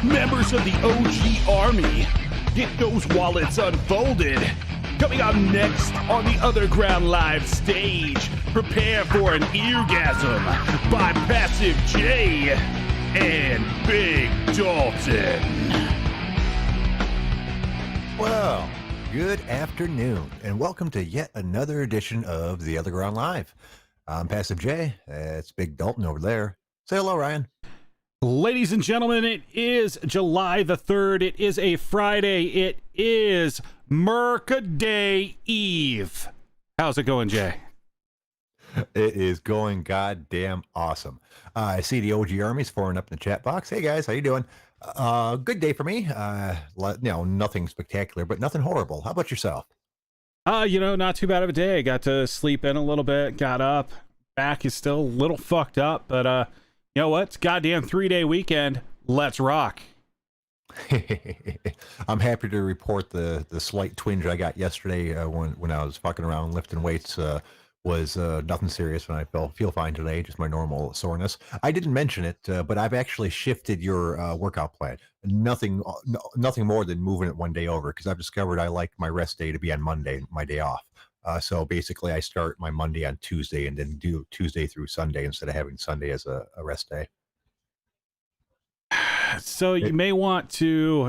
members of the OG Army. Get those wallets unfolded. Coming up next on the OtherGround live stage, prepare for an eargasm by Passive J and Big Dalton. Well, good afternoon, and welcome to yet another edition of the OtherGround Live. I'm Passive J. It's Big Dalton over there. Say hello, Ryan. Ladies and gentlemen, it is July the 3rd. It is a Friday. It is Mercaday Eve. How's it going, Jay? It is going goddamn awesome. I see the OG Army's pouring up in the chat box. Hey, guys, how you doing? Good day for me. Nothing spectacular, but nothing horrible. How about yourself? Not too bad of a day. Got to sleep in a little bit, got up. Back is still a little fucked up, but you know what? It's goddamn 3-day weekend. Let's rock. I'm happy to report the slight twinge I got yesterday when I was fucking around lifting weights was nothing serious, and I feel fine today, just my normal soreness. I didn't mention it, but I've actually shifted your workout plan. Nothing more than moving it one day over, because I've discovered I like my rest day to be on Monday, my day off. So basically, I start my Monday on Tuesday and then do Tuesday through Sunday instead of having Sunday as a rest day. So you may want to.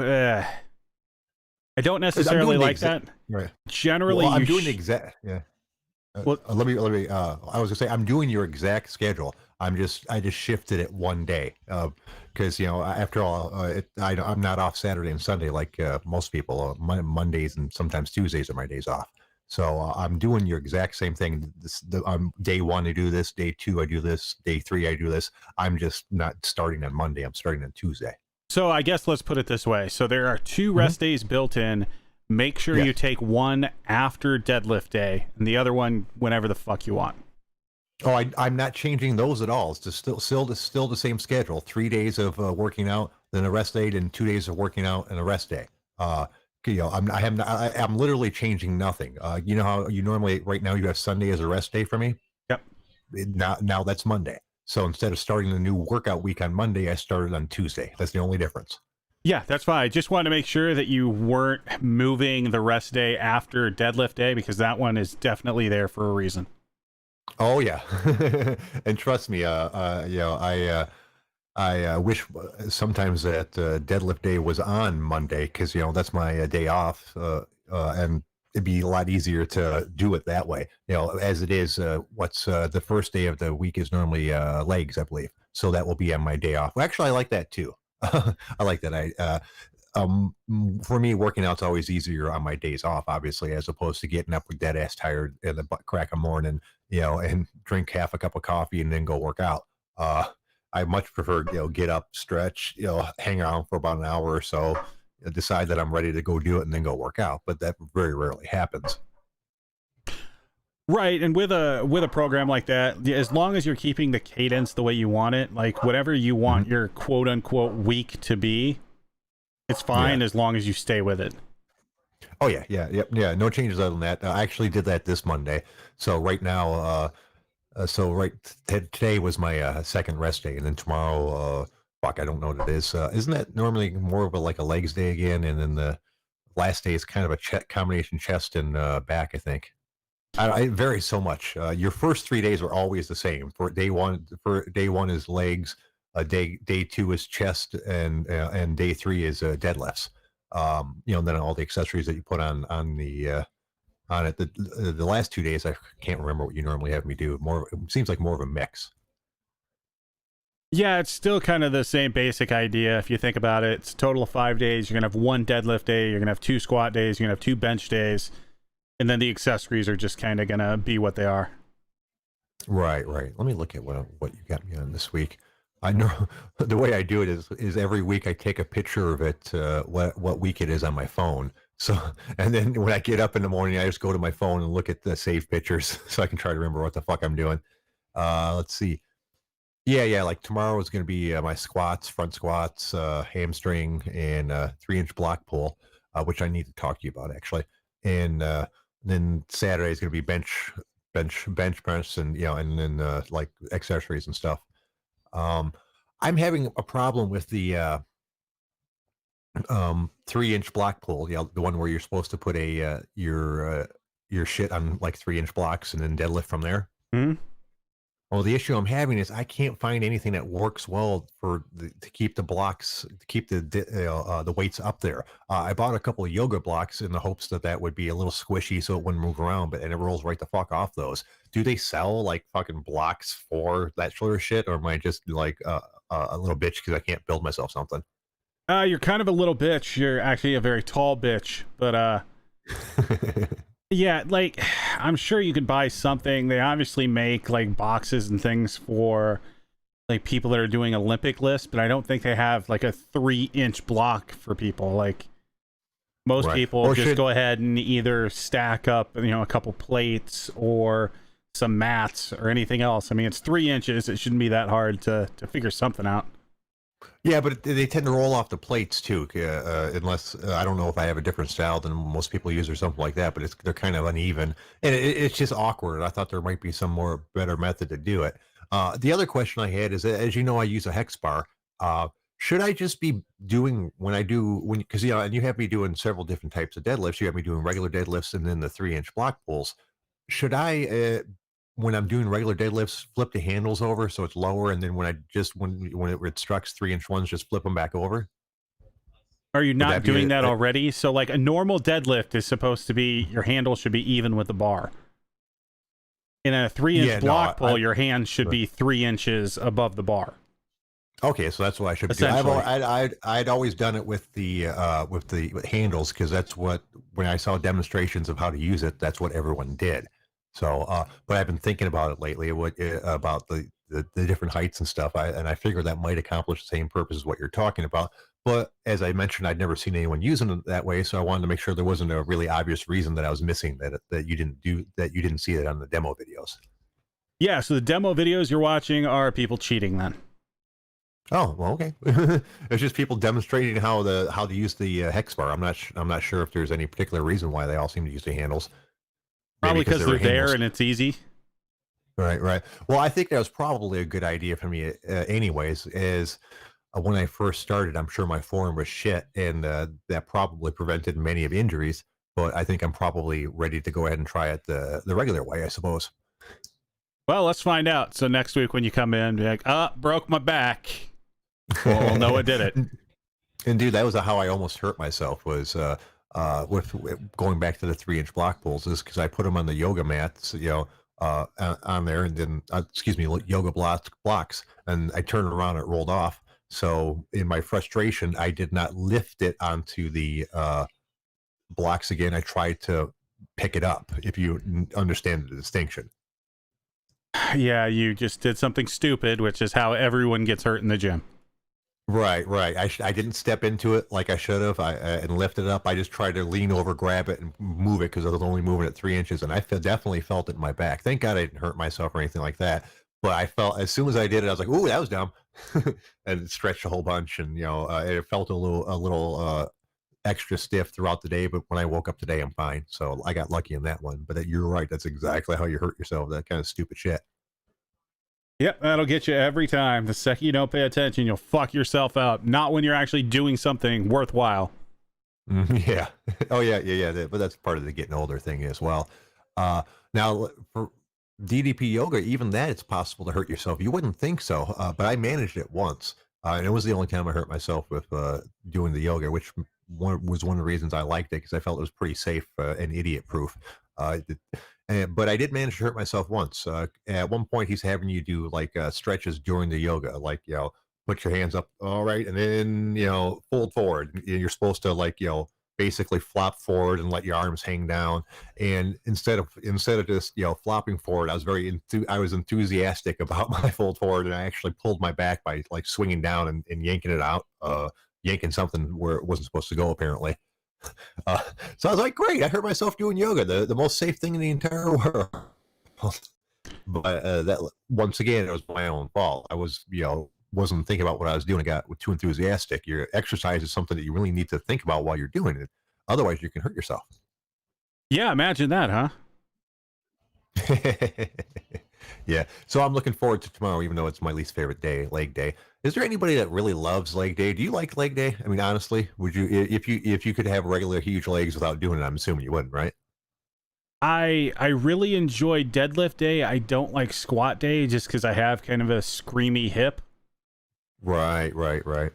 I don't necessarily like that. Right. Generally, I'm doing the exact. Yeah. Well, let me. I was gonna say I'm doing your exact schedule. I just shifted it one day because after all, I'm not off Saturday and Sunday like most people. Mondays and sometimes Tuesdays are my days off. So I'm doing your exact same thing. Day one I do this, day two I do this, day three I do this. I'm just not starting on Monday. I'm starting on Tuesday. So I guess let's put it this way. So there are 2 rest days built in. Make sure you take one after deadlift day and the other one whenever the fuck you want. Oh, I'm not changing those at all. It's just still the same schedule. 3 days of working out, then a rest day, and 2 days of working out and a rest day. I'm literally changing nothing. You know how you normally right now you have Sunday as a rest day for me? Yep. Now that's Monday. So instead of starting the new workout week on Monday, I started on Tuesday. That's the only difference. Yeah, that's fine. I just wanted to make sure that you weren't moving the rest day after deadlift day, because that one is definitely there for a reason. Oh yeah. And trust me, I wish sometimes that deadlift day was on Monday, because that's my day off, and it'd be a lot easier to do it that way. As it is, the first day of the week is normally legs, I believe. So that will be on my day off. Well, actually, I like that too. I like that. For me, working out's always easier on my days off, obviously, as opposed to getting up with dead ass tired in the butt crack of morning, and drink half a cup of coffee and then go work out. I much prefer, get up, stretch, hang around for about an hour or so, decide that I'm ready to go do it and then go work out. But that very rarely happens. Right, and with a program like that, as long as you're keeping the cadence the way you want it, like whatever you want your quote unquote week to be, it's fine as long as you stay with it. Oh yeah. No changes other than that. I actually did that this Monday. So right now, today was my second rest day, and then tomorrow, I don't know what it is. Isn't that normally more of a legs day again? And then the last day is kind of a combination chest and back, I think. It varies so much. Your first 3 days are always the same. For day one is legs. Day two is chest, and day three is deadlifts. Then all the accessories that you put on it. The last 2 days, I can't remember what you normally have me do. It seems like more of a mix. Yeah, it's still kind of the same basic idea. If you think about it, it's a total of 5 days. You're gonna have 1 deadlift day. You're gonna have 2 squat days. You're gonna have 2 bench days. And then the accessories are just kind of going to be what they are. Right. Let me look at what you got me on this week. I know the way I do it is every week I take a picture of it, what week it is on my phone. So, and then when I get up in the morning, I just go to my phone and look at the saved pictures so I can try to remember what the fuck I'm doing. Let's see. Yeah. Like tomorrow is going to be my squats, front squats, hamstring, and 3-inch block pull, which I need to talk to you about actually. And then Saturday is going to be bench press, and and then like accessories and stuff. I'm having a problem with the 3-inch block pull, the one where you're supposed to put your shit on like 3-inch blocks and then deadlift from there. Hmm? Well, the issue I'm having is I can't find anything that works well to keep the blocks, to keep the weights up there. I bought a couple of yoga blocks in the hopes that that would be a little squishy so it wouldn't move around, but and it rolls right the fuck off those. Do they sell like fucking blocks for that sort of shit, or am I just like a little bitch because I can't build myself something? You're kind of a little bitch. You're actually a very tall bitch, but yeah, like I'm sure you could buy something. They obviously make like boxes and things for like people that are doing Olympic lifts, but I don't think they have like a 3-inch block for people. Like most Right. people Or just should go ahead and either stack up, a couple plates or some mats or anything else. I mean, it's 3 inches. It shouldn't be that hard to figure something out. Yeah, but they tend to roll off the plates too, unless I don't know if I have a different style than most people use or something like that. But they're kind of uneven, and it's just awkward. I thought there might be some more better method to do it. The other question I had is, as you know, I use a hex bar. Should I just be doing because and you have me doing several different types of deadlifts. You have me doing regular deadlifts and then the 3-inch block pulls. Should I, when I'm doing regular deadlifts, flip the handles over so it's lower, and then when it instructs 3-inch ones, just flip them back over? Are you Would not that be doing that already? So like a normal deadlift is supposed to be your handle should be even with the bar. In a 3-inch yeah? No, block pull, I your hand should be 3 inches above the bar. okay, so that's what I should do. Essentially. I'd always done it with the handles because that's what when I saw demonstrations of how to use it, that's what everyone did. So, but I've been thinking about it lately, about the different heights and stuff. I figured that might accomplish the same purpose as what you're talking about. But as I mentioned, I'd never seen anyone using it that way, so I wanted to make sure there wasn't a really obvious reason that I was missing that you didn't see that on the demo videos. Yeah, so the demo videos you're watching are people cheating then. Oh, well, okay. It's just people demonstrating how to use the hex bar. I'm not sure if there's any particular reason why they all seem to use the handles. Maybe Probably because they they're were there handles. and it's easy. Right, right. Well, I think that was probably a good idea for me, anyways. Is when I first started, I'm sure my form was shit, and that probably prevented many of injuries. But I think I'm probably ready to go ahead and try it the regular way, I suppose. Well, let's find out. So next week when you come in, be like, broke my back. We'll know it did it. And dude, that was how I almost hurt myself. Was with going back to the 3-inch block pulls, is because I put them on the yoga mats, on there, and then excuse me, yoga blocks, and I turned around, and it rolled off. So in my frustration, I did not lift it onto the blocks again. I tried to pick it up. If you understand the distinction. Yeah, you just did something stupid, which is how everyone gets hurt in the gym. Right, right. I didn't step into it like I should have. And lift it up. I just tried to lean over, grab it, and move it because I was only moving it 3 inches, and I definitely felt it in my back. Thank God I didn't hurt myself or anything like that. But I felt as soon as I did it, I was like, "Ooh, that was dumb," and it stretched a whole bunch, and it felt a little extra stiff throughout the day. But when I woke up today, I'm fine. So I got lucky in that one. But you're right. That's exactly how you hurt yourself. That kind of stupid shit. Yep, that'll get you every time. The second you don't pay attention, you'll fuck yourself up. Not when you're actually doing something worthwhile. Yeah. Oh, yeah, yeah, yeah. But that's part of the getting older thing as well. Now, for DDP yoga, even that, it's possible to hurt yourself. You wouldn't think so, but I managed it once, and it was the only time I hurt myself with doing the yoga, which was one of the reasons I liked it because I felt it was pretty safe and idiot proof. But I did manage to hurt myself once. At one point, he's having you do like stretches during the yoga, like put your hands up, all right, and then fold forward. You're supposed to basically flop forward and let your arms hang down. And instead of just flopping forward, I was enthusiastic about my fold forward, and I actually pulled my back by like swinging down and yanking it out, yanking something where it wasn't supposed to go apparently. Uh, so I was like, great, I hurt myself doing yoga, the most safe thing in the entire world. But that once again, it was my own fault. I wasn't thinking about what I was doing. I got too enthusiastic. Your exercise is something that you really need to think about while you're doing it. Otherwise, you can hurt yourself. Yeah, imagine that, huh? Yeah. So I'm looking forward to tomorrow, even though it's my least favorite day, leg day. Is there anybody that really loves leg day? Do you like leg day? I mean, honestly, would you if you could have regular huge legs without doing it? I'm assuming you wouldn't, right? I really enjoy deadlift day. I don't like squat day just because I have kind of a screamy hip. Right, right, right.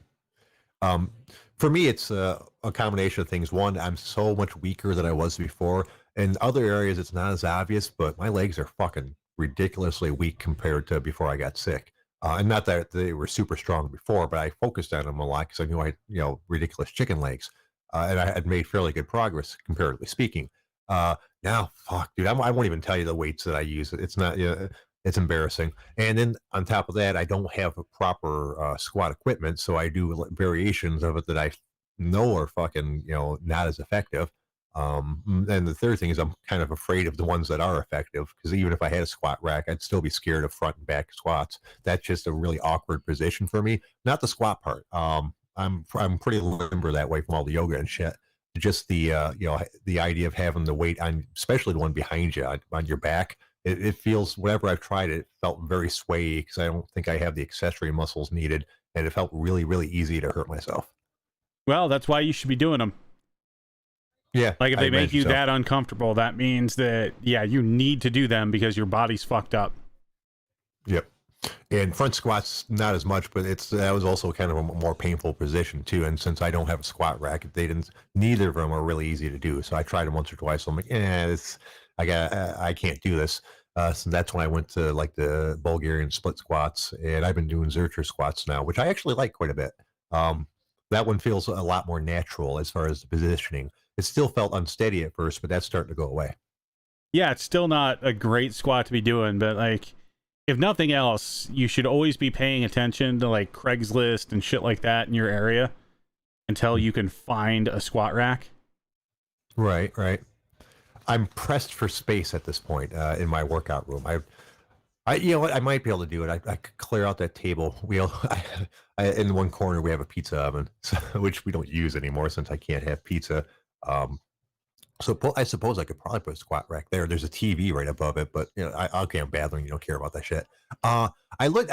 Um, for me, it's a combination of things. One, I'm so much weaker than I was before. In other areas, it's not as obvious, but my legs are fucking ridiculously weak compared to before I got sick. And not that they were super strong before, but I focused on them a lot because I knew I had, ridiculous chicken legs, and I had made fairly good progress comparatively speaking. Now, fuck, dude, I won't even tell you the weights that I use. It's not, it's embarrassing. And then on top of that, I don't have a proper squat equipment, so I do variations of it that I know are fucking not as effective. And the third thing is I'm kind of afraid of the ones that are effective because even if I had a squat rack, I'd still be scared of front and back squats. That's just a really awkward position for me. Not the squat part. I'm pretty limber that way from all the yoga and shit. Just the the idea of having the weight on, especially the one behind you on your back. It feels, whenever I've tried it, it felt very swayy because I don't think I have the accessory muscles needed, and it felt really, really easy to hurt myself. Well, that's why you should be doing them. Yeah, Like if I they make imagine you so. that uncomfortable, that means that you need to do them because your body's fucked up. Yep. And front squats, not as much, but that was also kind of a more painful position too. And since I don't have a squat rack, neither of them are really easy to do. So I tried them once or twice. So I'm like, I can't do this. So that's when I went to like the Bulgarian split squats, and I've been doing Zercher squats now, which I actually like quite a bit. Um, that one feels a lot more natural as far as the positioning. It still felt unsteady at first, but that's starting to go away. Yeah, it's still not a great squat to be doing, but like if nothing else, you should always be paying attention to like Craigslist and shit like that in your area until you can find a squat rack. Right, right. I'm pressed for space at this point in my workout room. You know what? I might be able to do it. I could clear out that table. In one corner we have a pizza oven, which we don't use anymore since I can't have pizza. Um, I suppose I could probably put a squat rack there. There's a TV right above it, but okay, I'm battling. You don't care about that shit. I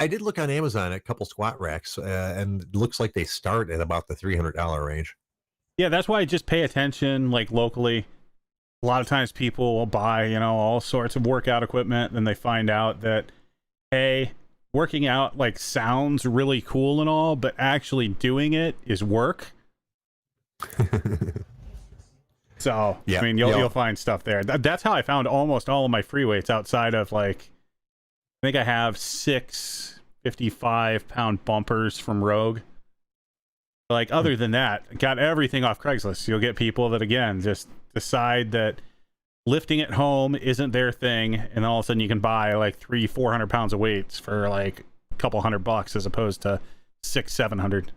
did look on Amazon at a couple squat racks, and it looks like they start at about the $300 range. Yeah, that's why I just pay attention like locally. A lot of times people will buy, all sorts of workout equipment, and they find out that, hey, working out like sounds really cool and all, but actually doing it is work. So, Yeah, I mean, you'll find stuff there. That's how I found almost all of my free weights outside of like, I think I have 6 55-pound bumpers from Rogue. Like, other than that, got everything off Craigslist. You'll get people that, again, just decide that lifting at home isn't their thing, and all of a sudden you can buy like 300-400 pounds of weights for like a couple $100 as opposed to 600-700.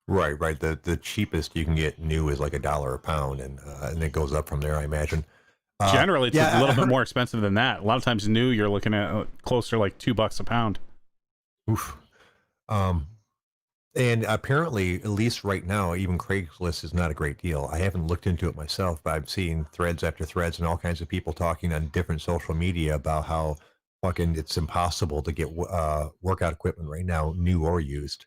Right, right. The cheapest you can get new is like $1 a pound, and it goes up from there, I imagine. Generally, it's a little bit more expensive than that. A lot of times, new you're looking at closer like $2 a pound. Oof. And apparently, at least right now, even Craigslist is not a great deal. I haven't looked into it myself, but I've seen threads after threads and all kinds of people talking on different social media about how fucking it's impossible to get workout equipment right now, new or used.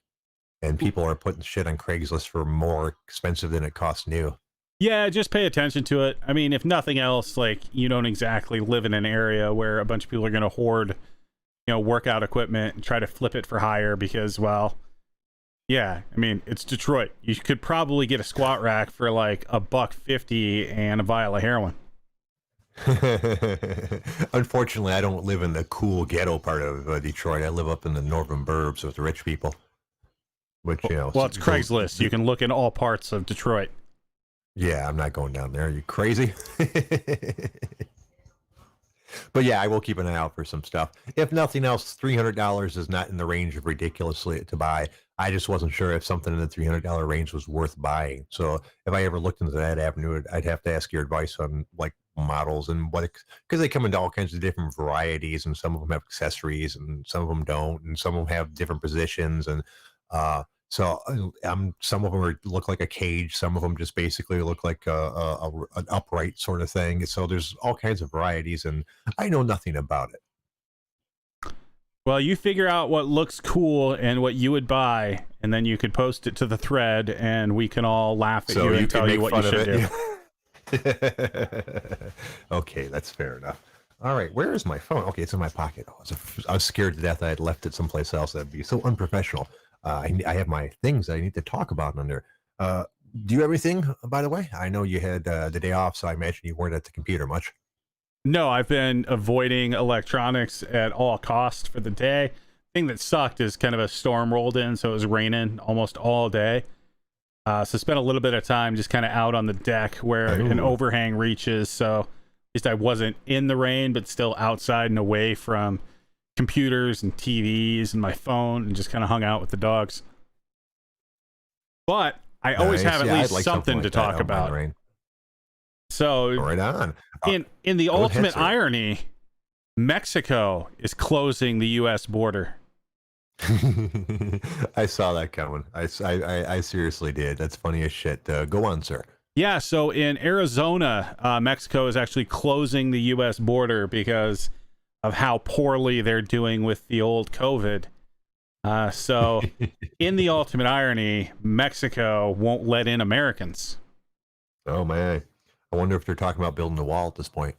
And people are putting shit on Craigslist for more expensive than it costs new. Yeah, just pay attention to it. I mean, if nothing else, like you don't exactly live in an area where a bunch of people are going to hoard, workout equipment and try to flip it for higher because, well, yeah, I mean, it's Detroit. You could probably get a squat rack for like $1.50 and a vial of heroin. Unfortunately, I don't live in the cool ghetto part of Detroit. I live up in the northern burbs with the rich people. Which, well, it's Craigslist. You can look in all parts of Detroit. Yeah, I'm not going down there. Are you crazy? But yeah, I will keep an eye out for some stuff. If nothing else, $300 is not in the range of ridiculously to buy. I just wasn't sure if something in the $300 range was worth buying. So if I ever looked into that avenue, I'd have to ask your advice on like models and because they come into all kinds of different varieties, and some of them have accessories and some of them don't, and some of them have different positions, and so some of them look like a cage. Some of them just basically look like an upright sort of thing. So there's all kinds of varieties, and I know nothing about it. Well, you figure out what looks cool and what you would buy, and then you could post it to the thread, and we can all laugh at you and tell you what you should do. Okay, that's fair enough. All right, where is my phone? Okay, it's in my pocket. Oh, I was scared to death I had left it someplace else. That'd be so unprofessional. I have my things I need to talk about on there. Do you have anything, by the way? I know you had the day off, so I imagine you weren't at the computer much. No, I've been avoiding electronics at all costs for the day. Thing that sucked is kind of a storm rolled in, so it was raining almost all day. So spent a little bit of time just kind of out on the deck where an overhang reaches. So at least I wasn't in the rain, but still outside and away from computers and TVs and my phone, and just kind of hung out with the dogs. But I always have at least something to talk about. So right on. In the ultimate irony, Mexico is closing the U.S. border. I saw that coming. I seriously did. That's funny as shit. Go on, sir. Yeah, so in Arizona, Mexico is actually closing the U.S. border because of how poorly they're doing with the old COVID. So in the ultimate irony, Mexico won't let in Americans. Oh, man. I wonder if they're talking about building a wall at this point.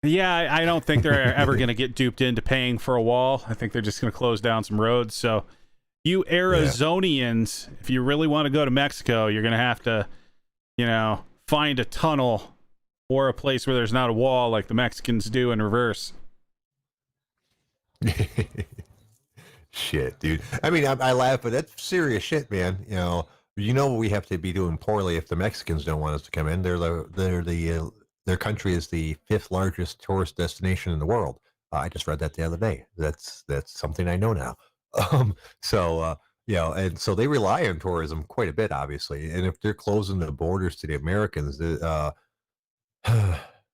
Yeah, I don't think they're ever going to get duped into paying for a wall. I think they're just going to close down some roads. So you Arizonians, if you really want to go to Mexico, you're going to have to, find a tunnel or a place where there's not a wall like the Mexicans do in reverse. Shit, dude. I mean, I laugh, but that's serious shit, man. We have to be doing poorly if the Mexicans don't want us to come in. Their country is the 5th largest tourist destination in the world. I just read that the other day. That's something I know now. And so they rely on tourism quite a bit, obviously. And if they're closing the borders to the Americans, well,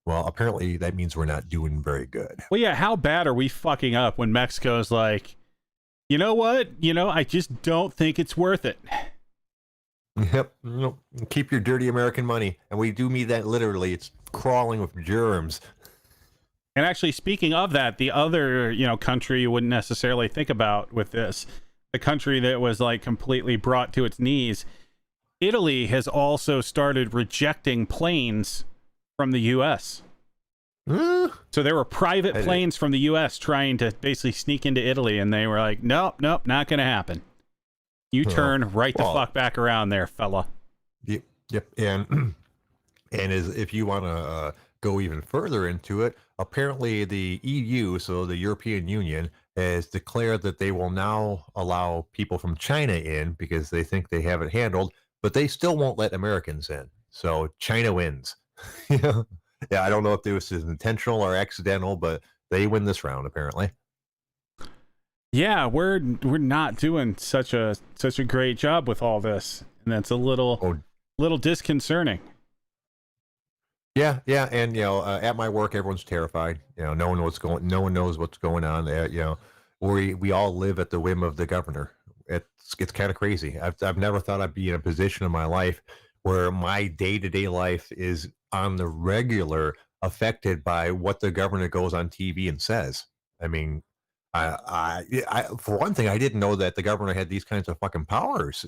apparently that means we're not doing very good. Well, yeah, how bad are we fucking up when Mexico's like, you know what? I just don't think it's worth it. Yep. Keep your dirty American money. And we do mean that literally. It's crawling with germs. And actually, speaking of that, the other, country you wouldn't necessarily think about with this, the country that was like completely brought to its knees, Italy has also started rejecting planes from the U.S. So there were private planes from the U.S. trying to basically sneak into Italy, and they were like, nope, not going to happen. You turn the fuck back around there, fella. Yep. And if you want to go even further into it, apparently the EU, so the European Union, has declared that they will now allow people from China in because they think they have it handled, but they still won't let Americans in. So China wins. Yeah, I don't know if this is intentional or accidental, but they win this round apparently. Yeah, we're not doing such a great job with all this, and that's a little disconcerting. Yeah, and at my work, everyone's terrified. No one knows what's going on. We all live at the whim of the governor. It's kind of crazy. I've never thought I'd be in a position in my life where my day-to-day life is on the regular affected by what the governor goes on TV and says. I mean, I for one thing, I didn't know that the governor had these kinds of fucking powers.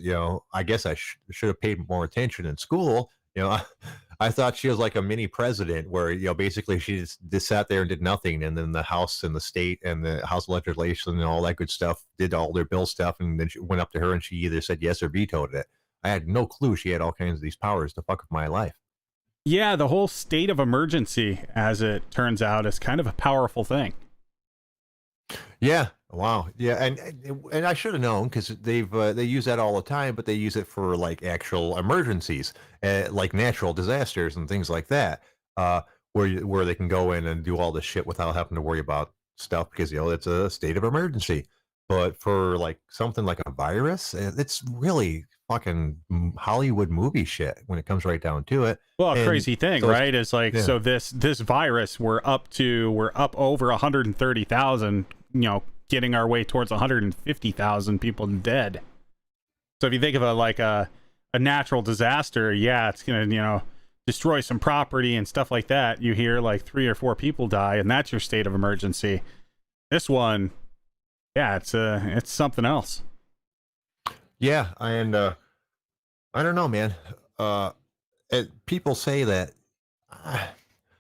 I guess I should have paid more attention in school. I thought she was like a mini president where, basically she just sat there and did nothing. And then the House and the state and the House legislation and all that good stuff did all their bill stuff. And then she went up to her and she either said yes or vetoed it. I had no clue she had all kinds of these powers to fuck with my life. Yeah, the whole state of emergency, as it turns out, is kind of a powerful thing. Yeah. Wow. Yeah. And I should have known because they use that all the time, but they use it for like actual emergencies, like natural disasters and things like that, where they can go in and do all this shit without having to worry about stuff because, it's a state of emergency. But for like something like a virus, it's really fucking Hollywood movie shit when it comes right down to it. Well, a crazy thing, right? Is like, so this virus, we're up over 130,000, getting our way towards 150,000 people dead. So if you think of a natural disaster, yeah, it's going to, destroy some property and stuff like that. You hear like 3 or 4 people die, and that's your state of emergency. This one, yeah, it's something else. Yeah, and I don't know, man. People say that uh,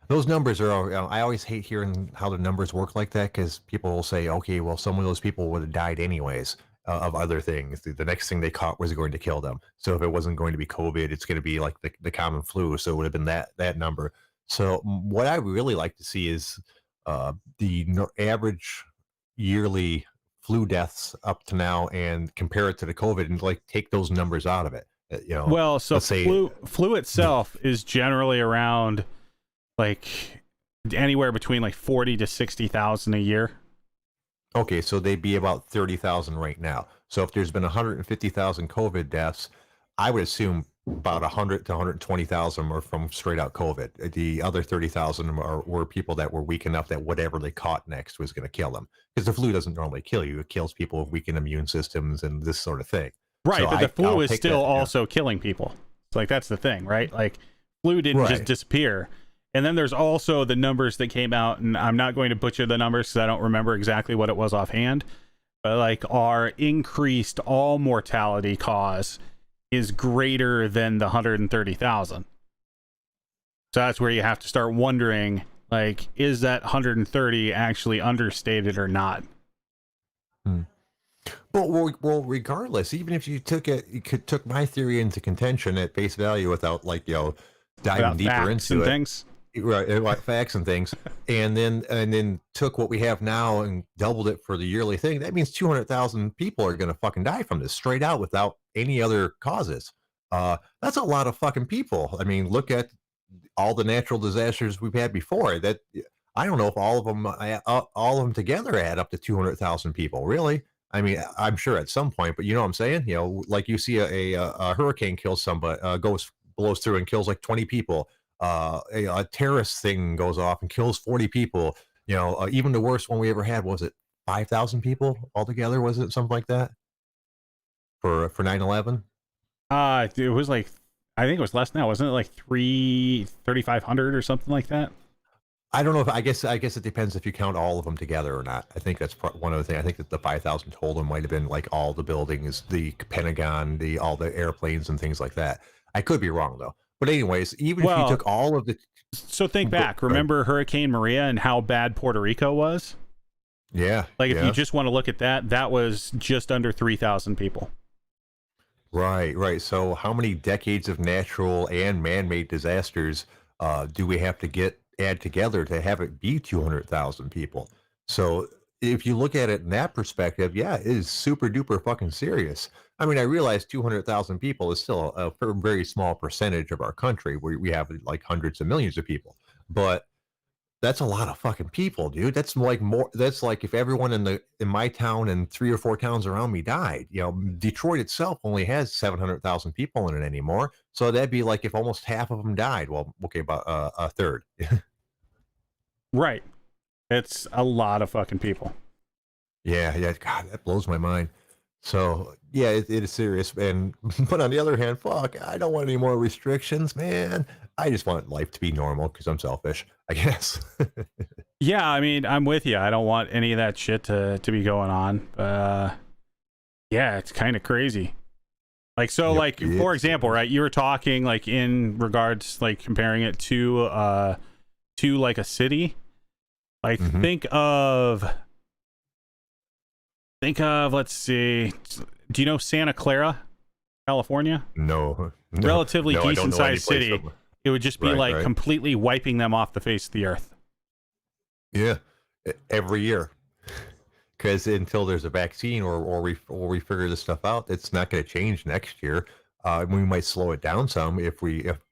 those numbers are. I always hate hearing how the numbers work like that because people will say, okay, well, some of those people would have died anyways of other things. The next thing they caught was going to kill them. So if it wasn't going to be COVID, it's going to be like the common flu. So it would have been that number. So what I really like to see is the average yearly flu deaths up to now and compare it to the COVID and like take those numbers out of it. Well, so let's say flu itself is generally around like anywhere between like 40 to 60,000 a year. okay, so they'd be about 30,000 right now. So if there's been 150,000 COVID deaths, I would assume about 100 to 120,000 are from straight out COVID. The other 30,000 were people that were weak enough that whatever they caught next was going to kill them. Because the flu doesn't normally kill you; it kills people with weakened immune systems and this sort of thing. Right, So but the flu I'll is take still that, yeah. also killing people. It's like that's the thing, right? Like flu didn't just Right. disappear. And then there's also the numbers that came out, and I'm not going to butcher the numbers because I don't remember exactly what it was offhand. But like our increased all mortality cause is greater than the 130,000. So that's where you have to start wondering, like, is that 130 actually understated or not? Well, regardless, even if you took my theory into contention at face value without diving About deeper facts into and it, things. right, like facts and things, and then took what we have now and doubled it for the yearly thing, that means 200,000 people are going to fucking die from this straight out without any other causes. That's a lot of fucking people. I mean, look at all the natural disasters we've had before. That I don't know if all of them together add up to 200,000 people. Really? I mean, I'm sure at some point, but you know what I'm saying? Like you see a hurricane kills somebody, blows through and kills like 20 people. A terrorist thing goes off and kills 40 people. Even the worst one we ever had, was it 5,000 people altogether? Was it something like that for 9/11? It was like, I think it was less now, wasn't it? Like 3,500 or something like that. I don't know if I guess it depends if you count all of them together or not. I think that's one other thing. I think that the 5,000 total might have been like all the buildings, the Pentagon, all the airplanes and things like that. I could be wrong though. But anyways, even if you took all of the, So think back. Remember Hurricane Maria and how bad Puerto Rico was? yeah, Like if yeah. you just want to look at that, that was just under 3,000 people. Right. So how many decades of natural and man-made disasters do we have to add together to have it be 200,000 people? So if you look at it in that perspective, yeah, it is super duper fucking serious. I mean, I realize 200,000 people is still a very small percentage of our country where we have like hundreds of millions of people, but that's a lot of fucking people, dude. That's like more. That's like if everyone in my town and 3 or 4 towns around me died. Detroit itself only has 700,000 people in it anymore. So that'd be like if almost half of them died. Well, okay, about a third. Right. It's a lot of fucking people. Yeah. God, that blows my mind. So yeah, it is serious. And but on the other hand, fuck, I don't want any more restrictions, man. I just want life to be normal because I'm selfish, I guess. Yeah, I mean, I'm with you. I don't want any of that shit to be going on. Yeah, it's kind of crazy. Like, so, Yep, like, for example, right, you were talking, like, in regards, like, comparing it to like, a city. Like, Mhm. think of, let's see, do you know Santa Clara, California? No. Relatively no, I don't know any decent-sized place city. that- It would just be, Right. completely wiping them off the face of the earth. Yeah, every year. Because until there's a vaccine or we figure this stuff out, it's not going to change next year. We might slow it down some if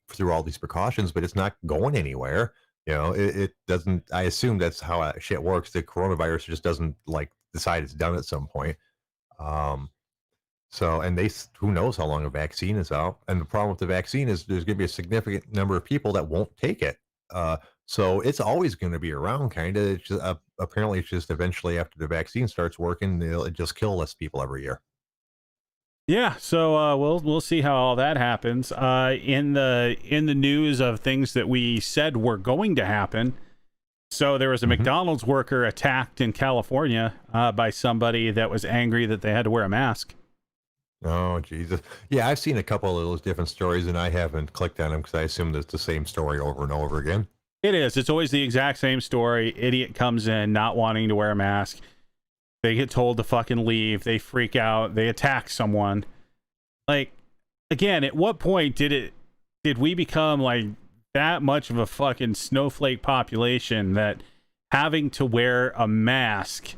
through all these precautions, but it's not going anywhere. It doesn't. I assume that's how that shit works. The coronavirus just doesn't decide it's done at some point. So, and who knows how long a vaccine is out. And the problem with the vaccine is there's going to be a significant number of people that won't take it. So it's always going to be around, kind of. It's just, apparently, it's just eventually after the vaccine starts working, it'll just kill less people every year. Yeah, so we'll see how all that happens. In the news of things that we said were going to happen, So there was a McDonald's worker attacked in California by somebody that was angry that they had to wear a mask. Oh, Jesus. Yeah, I've seen a couple of those different stories, and I haven't clicked on them because I assume it's the same story over and over again. It is. It's always the exact same story. Idiot comes in not wanting to wear a mask. They get told to fucking leave. They freak out. They attack someone. Like, again, at what point did we become like that much of a fucking snowflake population that having to wear a mask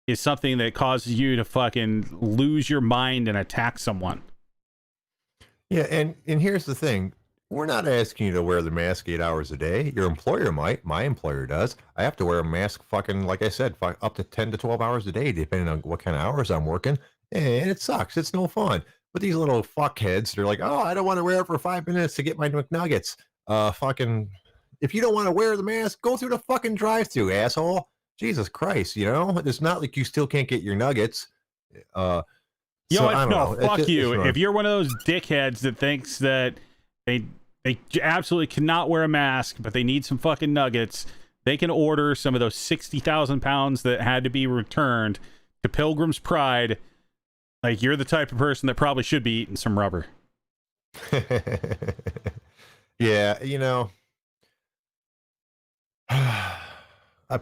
is something that causes you to fucking lose your mind and attack someone? Yeah, and here's the thing. We're not asking you to wear the mask 8 hours a day. Your employer might. My employer does. I have to wear a mask fucking, like I said, up to 10 to 12 hours a day, depending on what kind of hours I'm working. And it sucks. It's no fun. But these little fuckheads, they're like, oh, I don't want to wear it for 5 minutes to get my McNuggets. Fucking, if you don't want to wear the mask, go through the fucking drive-thru, asshole. Jesus Christ, you know? It's not like you still can't get your nuggets. Fuck you. If If you're one of those dickheads that thinks that they absolutely cannot wear a mask, but they need some fucking nuggets, they can order some of those 60,000 pounds that had to be returned to Pilgrim's Pride. Like, you're the type of person that probably should be eating some rubber. Yeah, you know,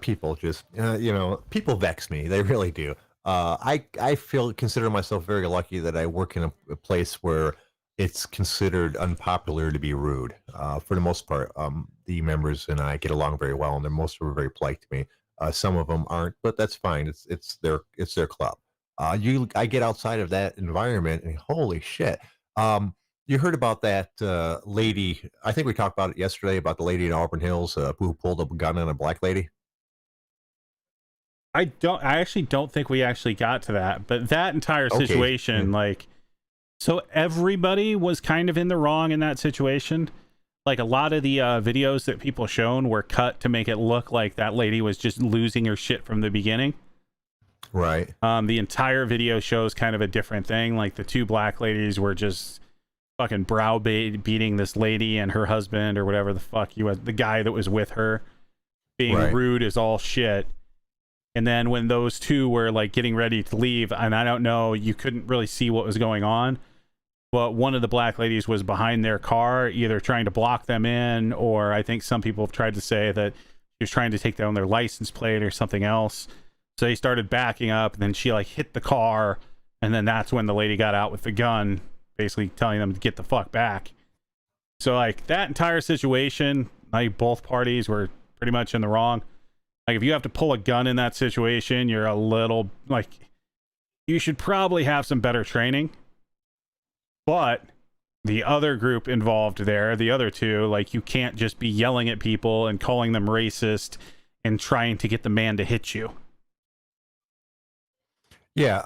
people just, people vex me. They really do. I consider myself very lucky that I work in a place where it's considered unpopular to be rude. For the most part, the members and I get along very well, and most of them are very polite to me. Some of them aren't, but that's fine. It's their club. I get outside of that environment, and holy shit. You heard about that lady? I think we talked about it yesterday about the lady in Auburn Hills who pulled up a gun on a black lady. I actually don't think we actually got to that, but that entire situation, so everybody was kind of in the wrong in that situation. Like, a lot of the videos that people shown were cut to make it look like that lady was just losing her shit from the beginning. Right. The entire video shows kind of a different thing. Like, the two black ladies were just fucking browbeating this lady and her husband, or whatever the fuck he was, the guy that was with her, being rude as all shit. And then when those two were like getting ready to leave, and I don't know, you couldn't really see what was going on, but one of the black ladies was behind their car, either trying to block them in, or I think some people have tried to say that she was trying to take down their license plate or something else. So they started backing up, and then she like hit the car, and then that's when the lady got out with the gun, basically telling them to get the fuck back. So like, that entire situation, like, both parties were pretty much in the wrong. Like, if you have to pull a gun in that situation, you're a little, like, you should probably have some better training. But the other group involved there, the other two, like, you can't just be yelling at people and calling them racist and trying to get the man to hit you. Yeah,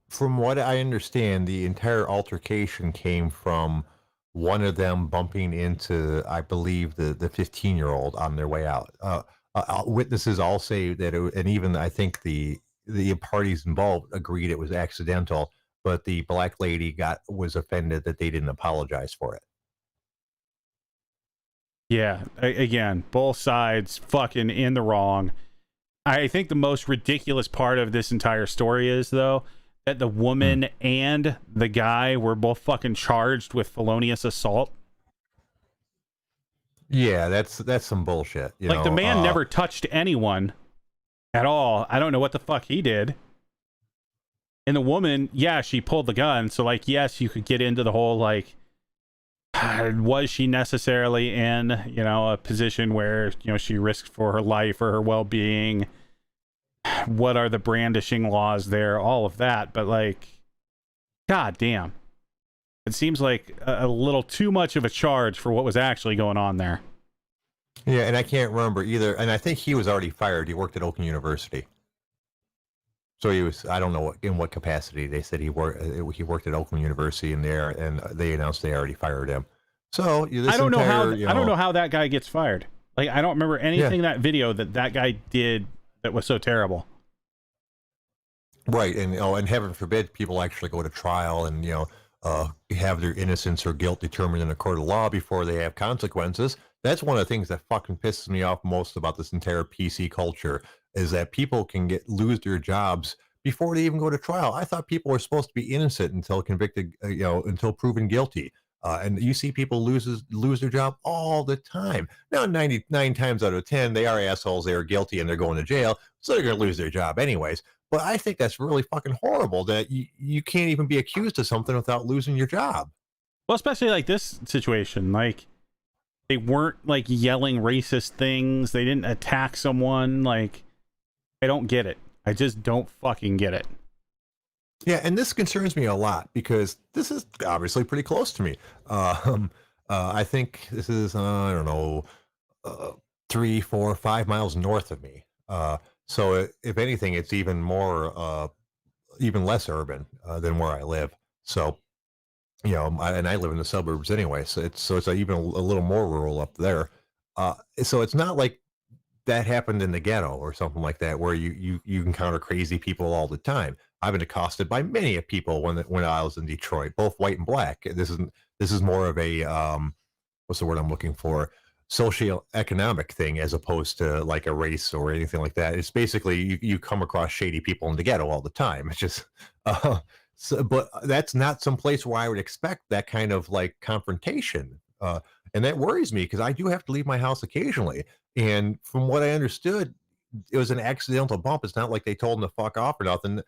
from what I understand, the entire altercation came from one of them bumping into, I believe, the 15-year-old on their way out. Witnesses all say that, and even I think the parties involved agreed it was accidental, but the black lady was offended that they didn't apologize for it. Yeah, again, both sides fucking in the wrong. I think the most ridiculous part of this entire story is, though, that the woman and the guy were both fucking charged with felonious assault. Yeah, that's some bullshit. Like, the man never touched anyone at all. I don't know what the fuck he did. And the woman, yeah, she pulled the gun. So, like, yes, you could get into the whole, like, was she necessarily in, a position where, she risked for her life or her well-being? What are the brandishing laws there? All of that. But, like, god damn. It seems like a little too much of a charge for what was actually going on there. Yeah, and I can't remember either. And I think he was already fired. He worked at Oakland University. So he was, I don't know in what capacity. They said he worked at Oakland University and they announced they already fired him. So I don't know how that guy gets fired. Like, I don't remember anything in that video that guy did that was so terrible. Right, and heaven forbid people actually go to trial, and have their innocence or guilt determined in a court of law before they have consequences. That's one of the things that fucking pisses me off most about this entire PC culture, is that people can lose their jobs before they even go to trial. I thought people were supposed to be innocent until convicted, until proven guilty. And you see people lose their job all the time. Now, 99 times out of 10, they are assholes. They are guilty and they're going to jail. So they're going to lose their job anyways. But I think that's really fucking horrible that you can't even be accused of something without losing your job. Well, especially like this situation, like they weren't like yelling racist things. They didn't attack someone. Like, I don't get it. I just don't fucking get it. Yeah, and this concerns me a lot because this is obviously pretty close to me. I think this is, I don't know, 3, 4, 5 miles north of me. So if anything, it's even more, even less urban than where I live. So, and I live in the suburbs anyway. So it's even a little more rural up there. So it's not like that happened in the ghetto or something like that, where you encounter crazy people all the time. I've been accosted by many people when I was in Detroit, both white and black. This is more of a what's the word I'm looking for? Socioeconomic thing, as opposed to like a race or anything like that. It's basically you come across shady people in the ghetto all the time. It's just, but that's not some place where I would expect that kind of like confrontation, and that worries me because I do have to leave my house occasionally. And from what I understood, it was an accidental bump. It's not like they told him to fuck off or nothing.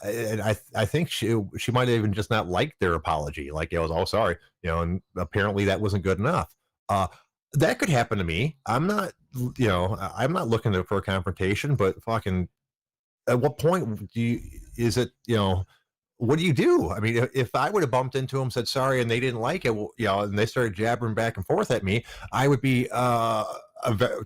And I think she might have even just not liked their apology. Like it was, oh, sorry, and apparently that wasn't good enough. That could happen to me. I'm not looking for a confrontation, but fucking, at what point is it, what do you do? I mean, if I would have bumped into them, said sorry, and they didn't like it, and they started jabbering back and forth at me, I would be,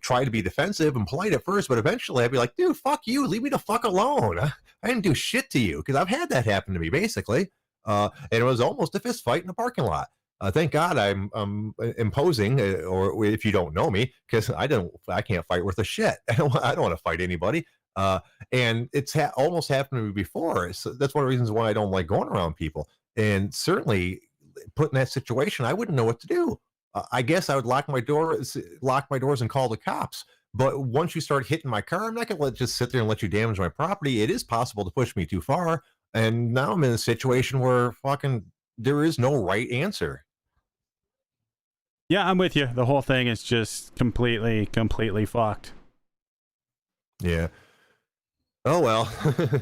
try to be defensive and polite at first, but eventually I'd be like, dude, fuck you, leave me the fuck alone. I didn't do shit to you, because I've had that happen to me, basically. And it was almost a fist fight in a parking lot. Thank God I'm imposing, or if you don't know me, because I can't fight worth a shit. I don't want to fight anybody. And it's almost happened to me before. So that's one of the reasons why I don't like going around people. And certainly put in that situation, I wouldn't know what to do. I guess I would lock my doors and call the cops. But once you start hitting my car, I'm not going to just sit there and let you damage my property. It is possible to push me too far. And now I'm in a situation where fucking there is no right answer. Yeah, I'm with you. The whole thing is just completely fucked. Yeah. Oh, well.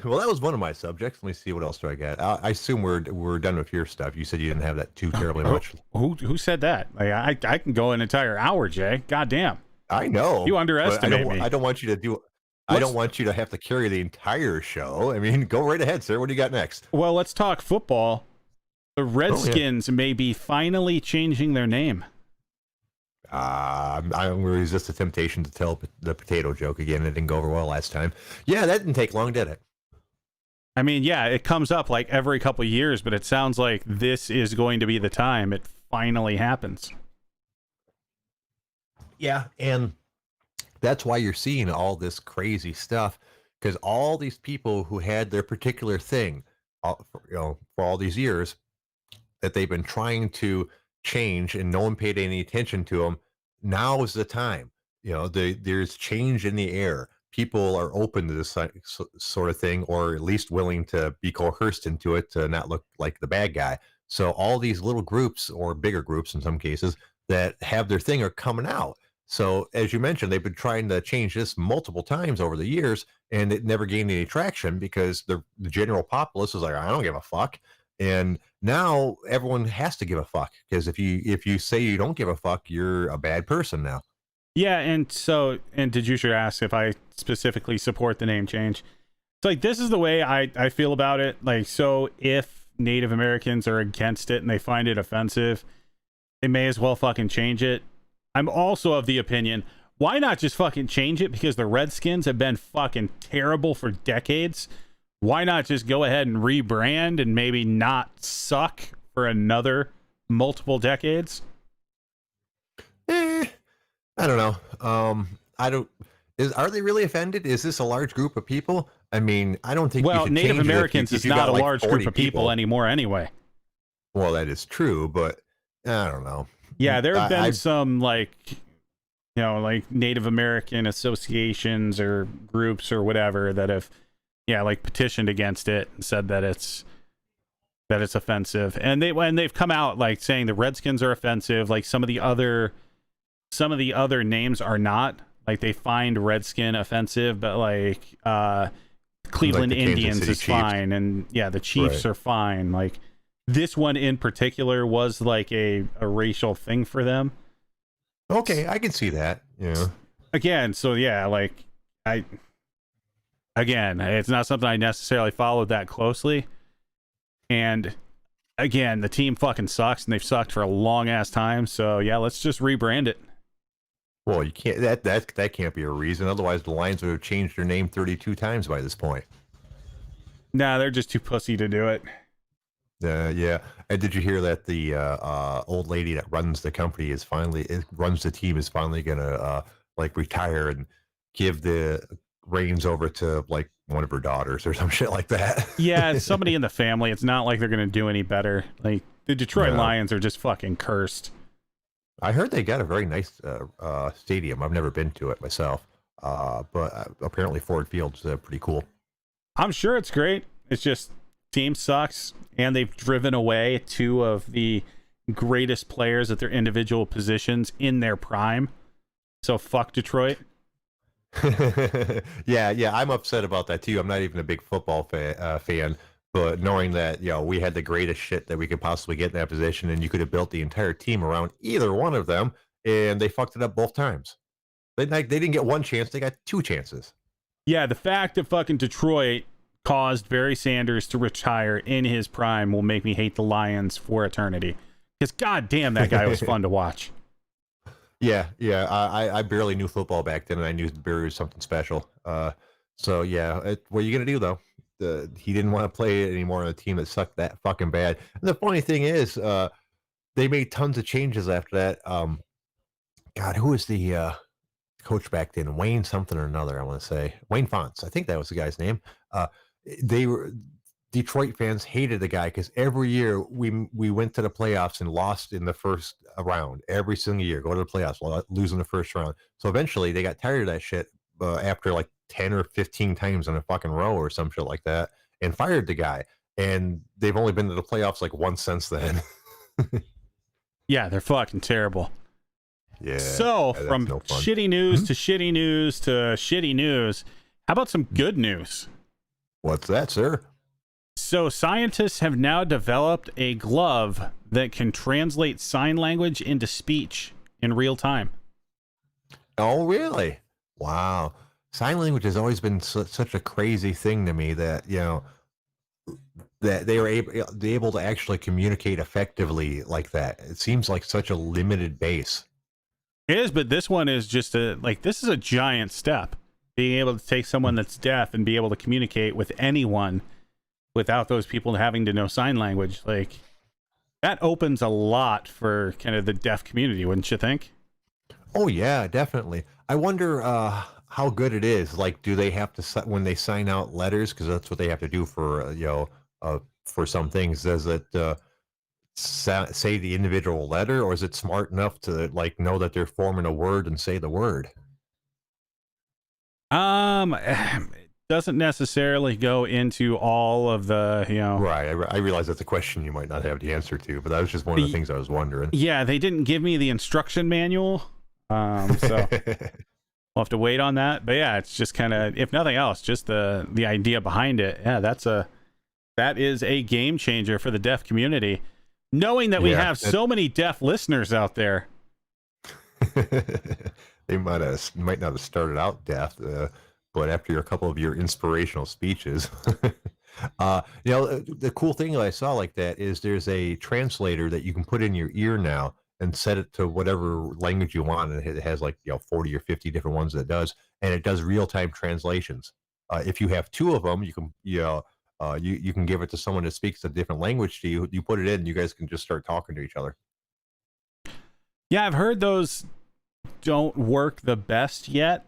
Well, that was one of my subjects. Let me see, what else do I got? I assume we're done with your stuff. You said you didn't have that too terribly much. Who said that? Like, I can go an entire hour, Jay. God damn. I know. You underestimate me. I don't want you to do. I don't want you to have to carry the entire show. I mean, go right ahead, sir. What do you got next? Well, let's talk football. The Redskins may be finally changing their name. I'm going to resist the temptation to tell the potato joke again. It didn't go over well last time. Yeah, that didn't take long, did it? I mean, yeah, it comes up like every couple of years, but it sounds like this is going to be the time it finally happens. Yeah, and that's why you're seeing all this crazy stuff, because all these people who had their particular thing, for all these years, that they've been trying to change and no one paid any attention to them. Now is the time. There's change in the air. People are open to this sort of thing, or at least willing to be coerced into it to not look like the bad guy. So all these little groups, or bigger groups in some cases, that have their thing are coming out. So as you mentioned, they've been trying to change this multiple times over the years, and it never gained any traction because the general populace is like, I don't give a fuck. And now everyone has to give a fuck, because if you say you don't give a fuck, you're a bad person now. Yeah, and did you should ask if I specifically support the name change. So like, this is the way I feel about it. Like, so if Native Americans are against it and they find it offensive, they may as well fucking change it. I'm also of the opinion, why not just fucking change it? Because the Redskins have been fucking terrible for decades. Why not just go ahead and rebrand and maybe not suck for another multiple decades? I don't know. Are they really offended? Is this a large group of people? I mean, I don't think. Well, Native Americans is not a large group of people anymore anyway. Well, that is true, but I don't know. Yeah, there have been I some like like Native American associations or groups or whatever that have like petitioned against it and said that it's offensive. And they've come out like saying the Redskins are offensive, like some of the other names are not. Like they find Redskin offensive, but like Cleveland like the Kansas Indians City is Chiefs. fine, and the Chiefs Right. are fine. Like this one in particular was like a racial thing for them. Okay, I can see that. Yeah. Again, so like it's not something I necessarily followed that closely. And again, the team fucking sucks, and they've sucked for a long ass time. So yeah, let's just rebrand it. Well, you can't. That can't be a reason. Otherwise, the Lions would have changed their name 32 times by this point. Nah, they're just too pussy to do it. Yeah. And did you hear that the old lady that runs the company runs the team is finally gonna like retire and give the reins over to like one of her daughters or some shit like that? Yeah, it's somebody in the family. It's not like they're gonna do any better. Like the Detroit No. Lions are just fucking cursed. I heard they got a very nice stadium. I've never been to it myself, but apparently Ford Field's pretty cool. I'm sure it's great. It's just team sucks, and they've driven away two of the greatest players at their individual positions in their prime. So fuck Detroit. Yeah, I'm upset about that too. I'm not even a big football fan, but knowing that we had the greatest shit that we could possibly get in that position, and you could have built the entire team around either one of them, and they fucked it up both times. They didn't get one chance; they got two chances. Yeah, the fact that fucking Detroit caused Barry Sanders to retire in his prime will make me hate the Lions for eternity. Because goddamn, that guy was fun to watch. Yeah. I barely knew football back then, and I knew Barry was something special. So yeah, what are you gonna do though? He didn't want to play it anymore on a team that sucked that fucking bad. And the funny thing is, they made tons of changes after that. God, who was the coach back then? Wayne something or another. I want to say Wayne Fonts. I think that was the guy's name. They were Detroit fans hated the guy because every year we went to the playoffs and lost in the first round. Every single year, go to the playoffs, losing the first round. So eventually, they got tired of that shit after like 10 or 15 times in a fucking row or some shit like that, and fired the guy. And they've only been to the playoffs like once since then. Yeah, they're fucking terrible. Yeah. So that's from no fun. shitty news to shitty news to shitty news, how about some good news? What's that, sir? So scientists have now developed a glove that can translate sign language into speech in real time. Oh, really? Wow. Sign language has always been such a crazy thing to me that, that they were able to actually communicate effectively like that. It seems like such a limited base. It is, but this one is just this is a giant step. Being able to take someone that's deaf and be able to communicate with anyone without those people having to know sign language, like that opens a lot for kind of the deaf community, wouldn't you think? Oh yeah, definitely. I wonder how good it is. Like, do they have to when they sign out letters? Because that's what they have to do for for some things. Does it say the individual letter, or is it smart enough to like know that they're forming a word and say the word? It doesn't necessarily go into all of the, Right. I realize that's a question you might not have the answer to, but that was just one of the things I was wondering. Yeah, they didn't give me the instruction manual, so we'll have to wait on that. But yeah, it's just kind of, if nothing else, just the idea behind it. Yeah, that is a game changer for the deaf community. Knowing that we have so many deaf listeners out there. They might not have started out deaf, but after a couple of your inspirational speeches, the cool thing that I saw like that is there's a translator that you can put in your ear now and set it to whatever language you want, and it has like 40 or 50 different ones that it does, and it does real-time translations. If you have two of them, you can you can give it to someone that speaks a different language to you. You put it in, you guys can just start talking to each other. Yeah, I've heard those don't work the best yet,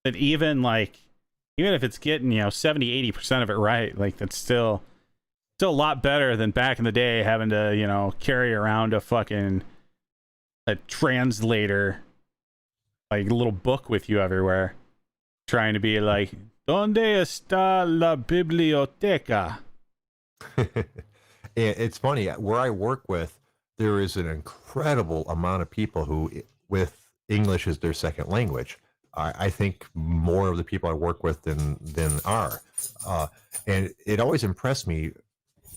but even if it's getting 70-80% of it right, like that's still Still a lot better than back in the day having to, carry around a translator, like a little book with you everywhere, trying to be like, ¿Dónde está la biblioteca? It's funny, where I work with, there is an incredible amount of people who, with English as their second language. I think more of the people I work with than are. And it always impressed me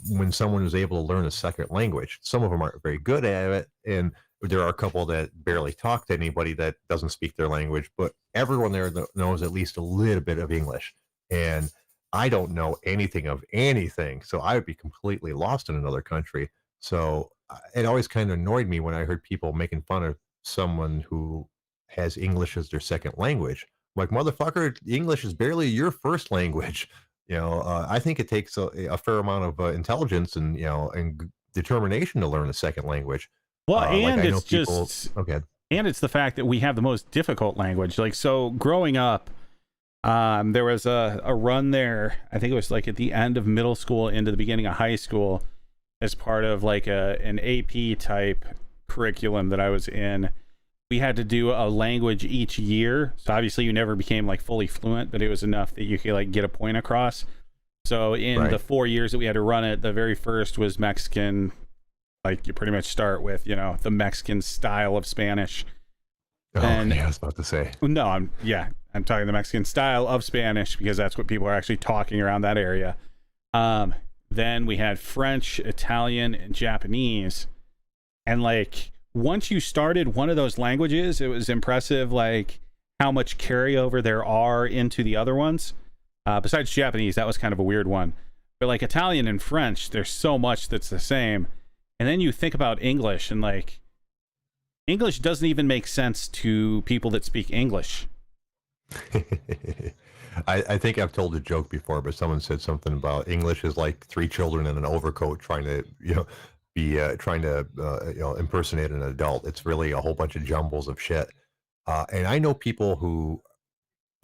when someone is able to learn a second language. Some of them aren't very good at it, and there are a couple that barely talk to anybody that doesn't speak their language, but everyone there knows at least a little bit of English. And I don't know anything of anything, so I would be completely lost in another country. So it always kind of annoyed me when I heard people making fun of someone who has English as their second language. Like, motherfucker, English is barely your first language. I think it takes a fair amount of intelligence and determination to learn a second language. Well, and it's just okay. And it's the fact that we have the most difficult language. Like, so growing up, there was a run there, I think it was like at the end of middle school into the beginning of high school, as part of like an AP type curriculum that I was in. We had to do a language each year. So obviously you never became like fully fluent, but it was enough that you could like get a point across. So in the 4 years that we had to run it, the very first was Mexican. Like, you pretty much start with, the Mexican style of Spanish. Oh, yeah, I was about to say. No, I'm talking the Mexican style of Spanish because that's what people are actually talking around that area. Then we had French, Italian, and Japanese. And like, once you started one of those languages, it was impressive, like, how much carryover there are into the other ones. Besides Japanese, that was kind of a weird one. But like Italian and French, there's so much that's the same. And then you think about English, and like, English doesn't even make sense to people that speak English. I think I've told a joke before, but someone said something about English is like three children in an overcoat trying to, impersonate an adult. It's really a whole bunch of jumbles of shit. And I know people who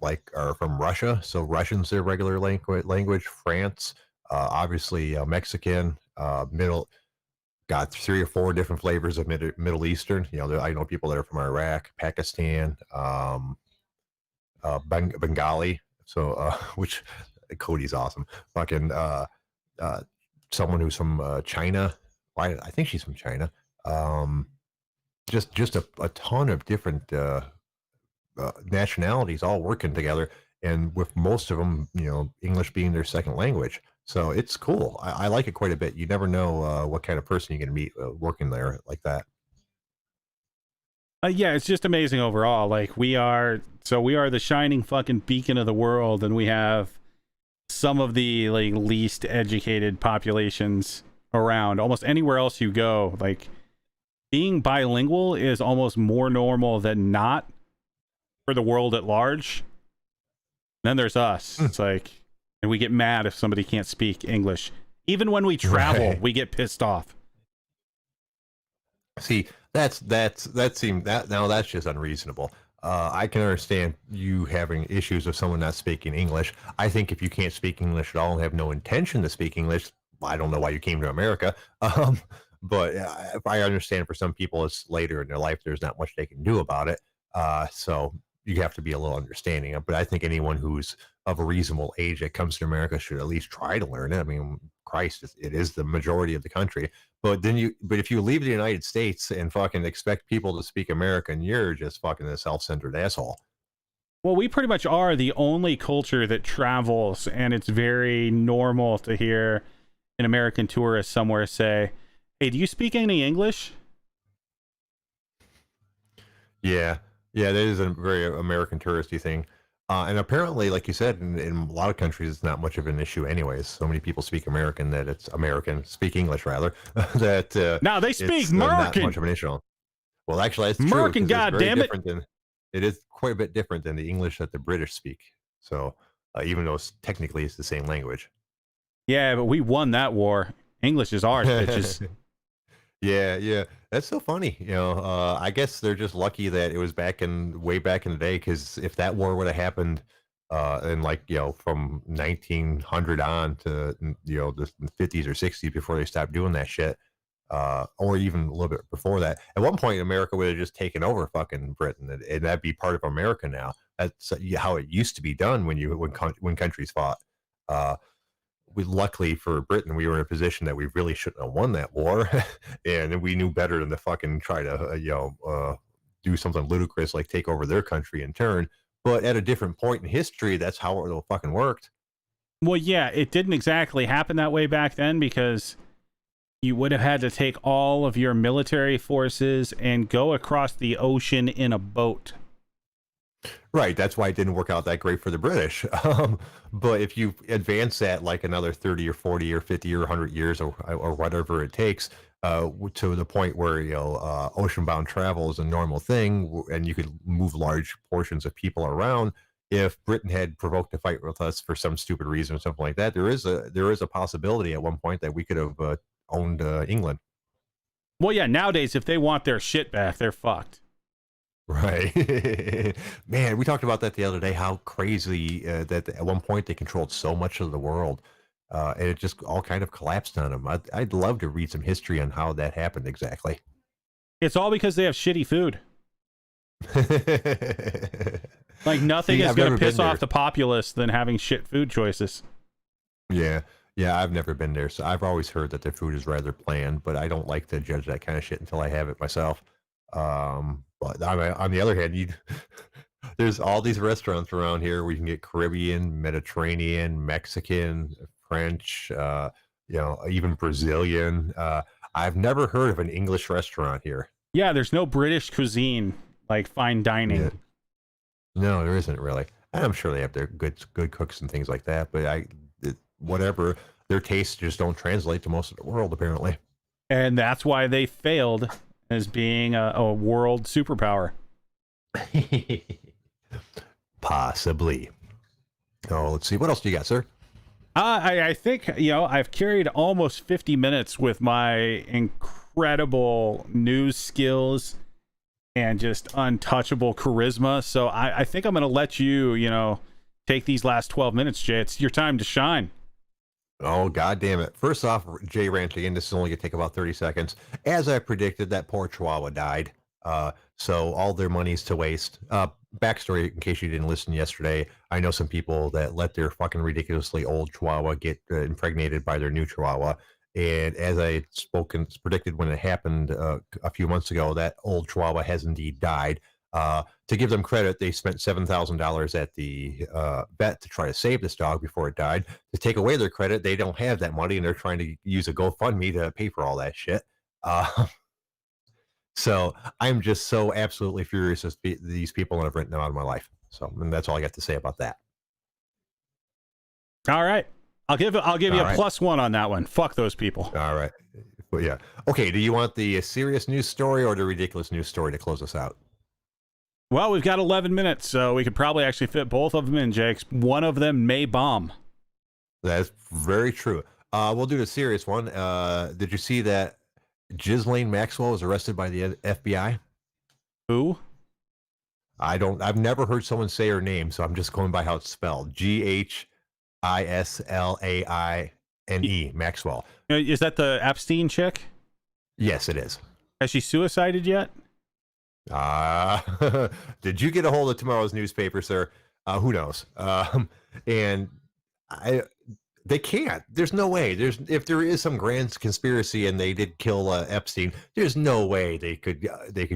like are from Russia, so Russian's their regular language. France, obviously Mexican, got 3 or 4 different flavors of Middle Eastern. I know people that are from Iraq, Pakistan, Bengali. So, which Cody's awesome. Fucking someone who's from China. I think she's from China. Just a ton of different nationalities all working together, and with most of them, English being their second language. So it's cool. I like it quite a bit. You never know what kind of person you're going to meet working there like that. Yeah, it's just amazing overall. Like, we are the shining fucking beacon of the world, and we have some of the like least educated populations around. Almost anywhere else you go, like, being bilingual is almost more normal than not for the world at large. Then there's us. It's like, and we get mad if somebody can't speak English. Even when we travel, we get pissed off. See, that's just unreasonable. I can understand you having issues with someone not speaking English. I think if you can't speak English at all and have no intention to speak English, I don't know why you came to America. But I understand for some people it's later in their life, there's not much they can do about it. So you have to be a little understanding. But I think anyone who's of a reasonable age that comes to America should at least try to learn it. I mean, Christ, it is the majority of the country. But if you leave the United States and fucking expect people to speak American, you're just fucking a self-centered asshole. Well, we pretty much are the only culture that travels, and it's very normal to hear an American tourist somewhere say, "Hey, do you speak any English?" Yeah, that is a very American touristy thing. And apparently, like you said, in a lot of countries, it's not much of an issue anyways. So many people speak American that it's speak English rather, that now they speak American. Not much of an issue. Well, actually, that's true. American, goddamn it! It is quite a bit different than the English that the British speak. So even though technically it's the same language. Yeah, but we won that war. English is ours, bitches. Yeah. That's so funny. I guess they're just lucky that it was way back in the day, because if that war would have happened and like, from 1900 on to, the 50s or 60s before they stopped doing that shit, or even a little bit before that. At one point, America would have just taken over fucking Britain, and that'd be part of America now. That's how it used to be done when countries fought. Uh, we luckily for Britain, we were in a position that we really shouldn't have won that war, and we knew better than to fucking try to do something ludicrous like take over their country in turn. But at a different point in history, that's how it fucking worked. Well, yeah, it didn't exactly happen that way back then because you would have had to take all of your military forces and go across the ocean in a boat. Right, that's why it didn't work out that great for the British. But if you advance that like another 30 or 40 or 50 or 100 years or whatever it takes, to the point where ocean-bound travel is a normal thing, and you could move large portions of people around. If Britain had provoked a fight with us for some stupid reason or something like that, there is a possibility at one point that we could have owned England. Well, yeah, nowadays, if they want their shit back, they're fucked. Right. Man, we talked about that the other day, how crazy that at one point they controlled so much of the world, and it just all kind of collapsed on them. I'd love to read some history on how that happened exactly. It's all because they have shitty food. Like, nothing is going to piss off the populace than having shit food choices. Yeah. Yeah, I've never been there, so I've always heard that their food is rather bland, but I don't like to judge that kind of shit until I have it myself. But on the other hand, there's all these restaurants around here where you can get Caribbean, Mediterranean, Mexican, French, even Brazilian. I've never heard of an English restaurant here. Yeah, there's no British cuisine, like fine dining. Yeah. No, there isn't really. I'm sure they have their good cooks and things like that, but whatever, their tastes just don't translate to most of the world, apparently. And that's why they failed as being a world superpower. Possibly. Oh, let's see. What else do you got, sir? I think, I've carried almost 50 minutes with my incredible news skills and just untouchable charisma. So I think I'm going to let you, take these last 12 minutes, Jay. It's your time to shine. Oh, God damn it. First off, Jay Ranch, again, this is only going to take about 30 seconds. As I predicted, that poor Chihuahua died. So all their money's to waste. Backstory, in case you didn't listen yesterday, I know some people that let their fucking ridiculously old Chihuahua get impregnated by their new Chihuahua. And as I predicted when it happened a few months ago, that old Chihuahua has indeed died. To give them credit, they spent $7,000 at the vet to try to save this dog before it died. To take away their credit, they don't have that money, and they're trying to use a GoFundMe to pay for all that shit. So I'm just so absolutely furious with these people, and I've written them out of my life. So, and that's all I got to say about that. All right. I'll give you a +1 on that one. Fuck those people. All right. But yeah. Okay. Do you want the serious news story or the ridiculous news story to close us out? Well, we've got 11 minutes, so we could probably actually fit both of them in, Jake. One of them may bomb. That's very true. We'll do the serious one. Did you see that Ghislaine Maxwell was arrested by the FBI? Who? I've never heard someone say her name, so I'm just going by how it's spelled. Ghislaine Maxwell. Is that the Epstein chick? Yes, it is. Has she suicided yet? Did you get a hold of tomorrow's newspaper, sir? Who knows? And they can't. There's no way. If there is some grand conspiracy and they did kill Epstein, there's no way they could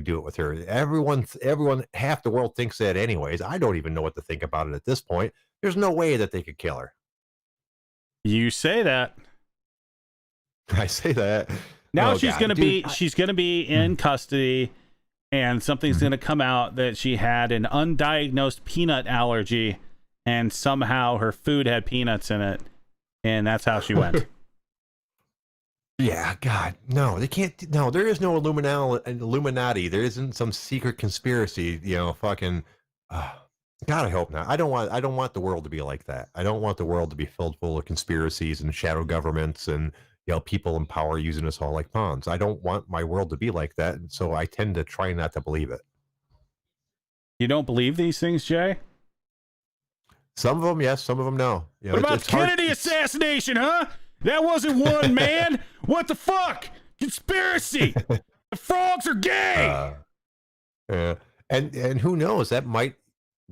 do it with her. Everyone, half the world thinks that anyways. I don't even know what to think about it at this point. There's no way that they could kill her. You say that. I say that. Now she's going to be in custody. And something's going to come out that she had an undiagnosed peanut allergy, and somehow her food had peanuts in it, and that's how she went. Yeah, God, no, they can't. No, there is no Illuminati. There isn't some secret conspiracy. Fucking. God, I hope not. I don't want the world to be like that. I don't want the world to be filled full of conspiracies and shadow governments and people in power using us all like pawns. I don't want my world to be like that, and so I tend to try not to believe it. You don't believe these things, Jay? Some of them, yes. Some of them, no. You know, What about it's the hard- Kennedy assassination, huh? That wasn't one man. What the fuck? Conspiracy. The frogs are gay. Yeah, and who knows? That might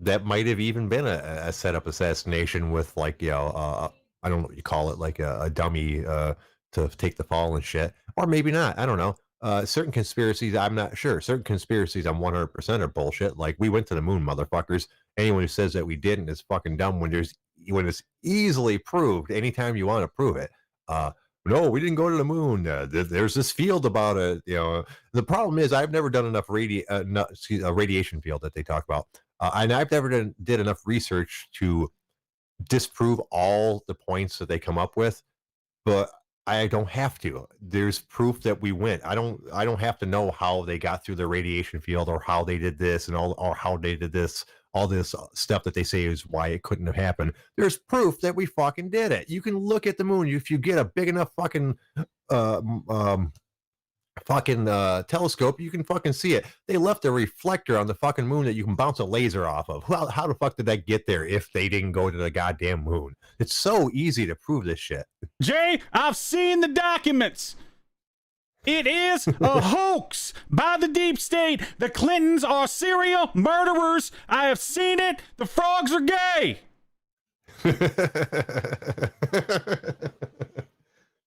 have even been a setup assassination with like I don't know what you call it, like a dummy to take the fall and shit, or maybe not. I don't know. Certain conspiracies, I'm not sure. Certain conspiracies, I'm 100% are bullshit. Like we went to the moon, motherfuckers. Anyone who says that we didn't is fucking dumb. When it's easily proved, anytime you want to prove it. No, we didn't go to the moon. There's this field about it. You know, the problem is I've never done enough radiation field that they talk about, and I've never did enough research to disprove all the points that they come up with. But I don't have to. There's proof that we went. I don't have to know how they got through the radiation field or how they did this and all, or how they did this. All this stuff that they say is why it couldn't have happened. There's proof that we fucking did it. You can look at the moon. If you get a big enough fucking telescope, you can fucking see it. They left a reflector on the fucking moon that you can bounce a laser off of. Well, how the fuck did that get there if they didn't go to the goddamn moon? It's so easy to prove this shit. Jay, I've seen the documents. It is a hoax by the deep state. The Clintons are serial murderers. I have seen it. The frogs are gay.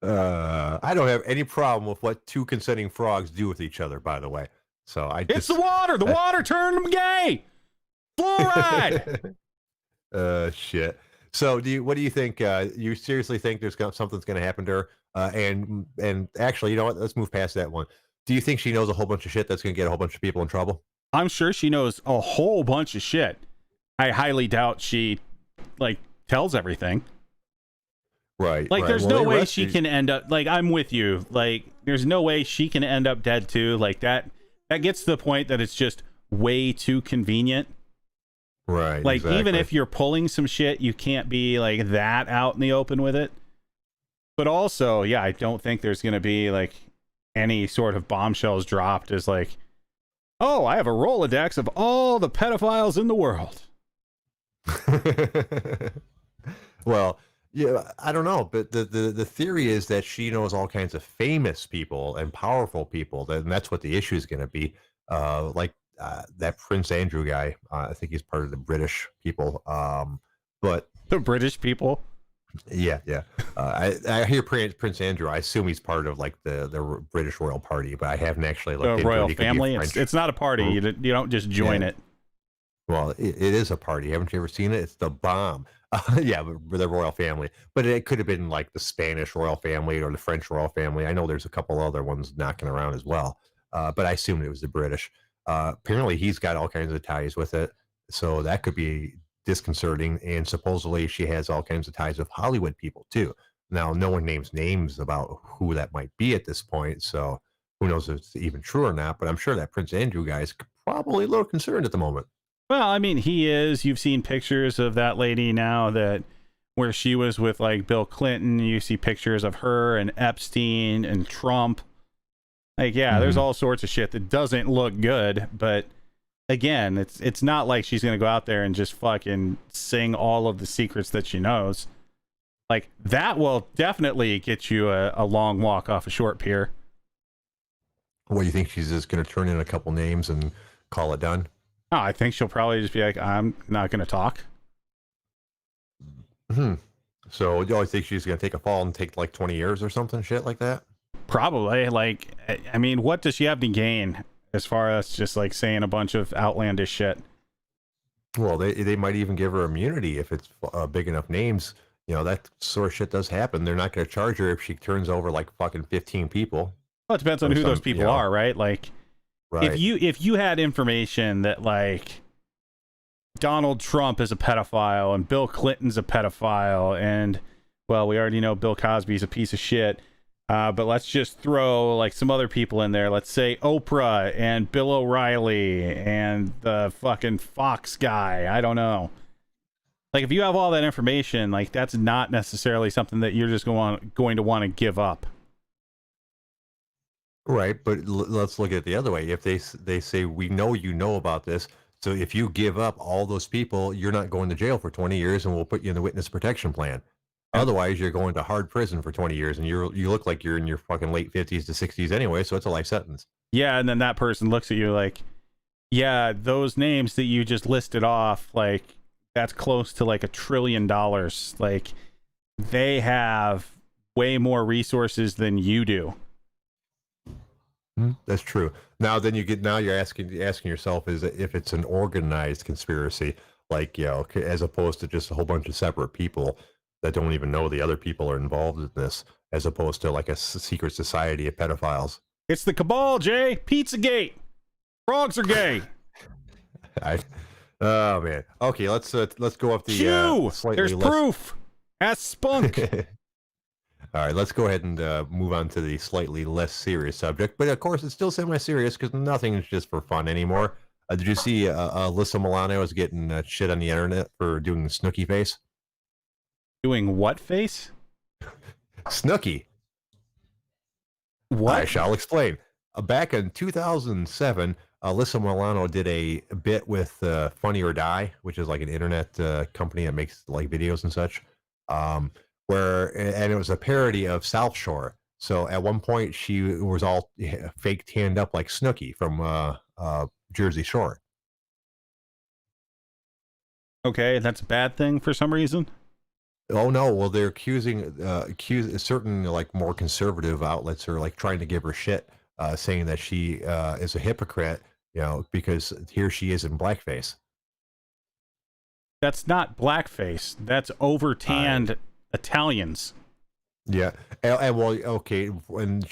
I don't have any problem with what two consenting frogs do with each other, by the way. So It's the water. The water turned them gay. Fluoride. Shit. So what do you think? You seriously think something's going to happen to her? And actually, you know what? Let's move past that one. Do you think she knows a whole bunch of shit that's going to get a whole bunch of people in trouble? I'm sure she knows a whole bunch of shit. I highly doubt she tells everything. Right. Like, there's no way she can end up, like, I'm with you. Like, there's no way she can end up dead too. Like, that gets to the point that it's just way too convenient. Right. Like, exactly. even if you're pulling some shit, you can't be like that out in the open with it. But also, yeah, I don't think there's going to be like any sort of bombshells dropped as like, oh, I have a Rolodex of all the pedophiles in the world. Well, yeah, I don't know, but the theory is that she knows all kinds of famous people and powerful people, and that's what the issue is going to be. That Prince Andrew guy, I think he's part of the British people. But the British people. Yeah. I hear Prince Andrew. I assume he's part of like the British royal party, but I haven't actually looked into royal it. family. It's not a party. You don't just join it. Well, it is a party. Haven't you ever seen it? It's the bomb. Yeah, but the royal family. But it could have been like the Spanish royal family or the French royal family. I know there's a couple other ones knocking around as well. But I assumed it was the British. Apparently, he's got all kinds of ties with it. So that could be disconcerting. And supposedly she has all kinds of ties with Hollywood people, too. Now, no one names names about who that might be at this point. So who knows if it's even true or not. But I'm sure that Prince Andrew guy is probably a little concerned at the moment. Well, I mean, he is. You've seen pictures of that lady now where she was with like Bill Clinton. You see pictures of her and Epstein and Trump. Like, yeah, there's all sorts of shit that doesn't look good. But again, it's not like she's going to go out there and just fucking sing all of the secrets that she knows. Like, that will definitely get you a long walk off a short pier. What, you think she's just going to turn in a couple names and call it done? Oh, I think she'll probably just be like, I'm not going to talk. So you think she's going to take a fall and take like 20 years or something, shit like that? Probably. Like, I mean, what does she have to gain as far as just like saying a bunch of outlandish shit? Well, they might even give her immunity if it's big enough names. You know, that sort of shit does happen. They're not going to charge her if she turns over like fucking 15 people. Well, it depends on who those people are, right? Like, right. If you had information that like Donald Trump is a pedophile and Bill Clinton's a pedophile and, well, we already know Bill Cosby's a piece of shit, but let's just throw like some other people in there. Let's say Oprah and Bill O'Reilly and the fucking Fox guy. I don't know. Like, if you have all that information, like, that's not necessarily something that you're just going to want to give up. Right, but let's look at it the other way. If they say, we know you know about this, So if you give up all those people, you're not going to jail for 20 years, and we'll put you in the witness protection plan. Otherwise, you're going to hard prison for 20 years, and you look like you're in your fucking late 50s to 60s anyway, so it's a life sentence. Yeah, and then that person looks at you like, yeah, those names that you just listed off, like, that's close to like $1 trillion. Like, they have way more resources than you do. That's true. Now you're asking yourself, is if it's an organized conspiracy, like, as opposed to just a whole bunch of separate people that don't even know the other people are involved in this, as opposed to like a secret society of pedophiles. It's the cabal, Jay. Pizzagate. Frogs are gay. Oh man. Okay, let's go up the slightly There's less... proof. Ask Spunk. All right, let's go ahead and move on to the slightly less serious subject. But of course, it's still semi-serious because nothing is just for fun anymore. Did you see Alyssa Milano is getting shit on the internet for doing the Snooki face? Doing what face? Snooki. What? I shall explain. Back in 2007, Alyssa Milano did a bit with Funny or Die, which is like an internet company that makes like videos and such. And it was a parody of South Shore. So at one point she was all fake tanned up like Snooki from Jersey Shore. Okay, that's a bad thing for some reason. Oh no! Well, they're accusing certain like more conservative outlets are like trying to give her shit, saying that she is a hypocrite, because here she is in blackface. That's not blackface. That's over tanned Italians. Yeah, and well, okay, and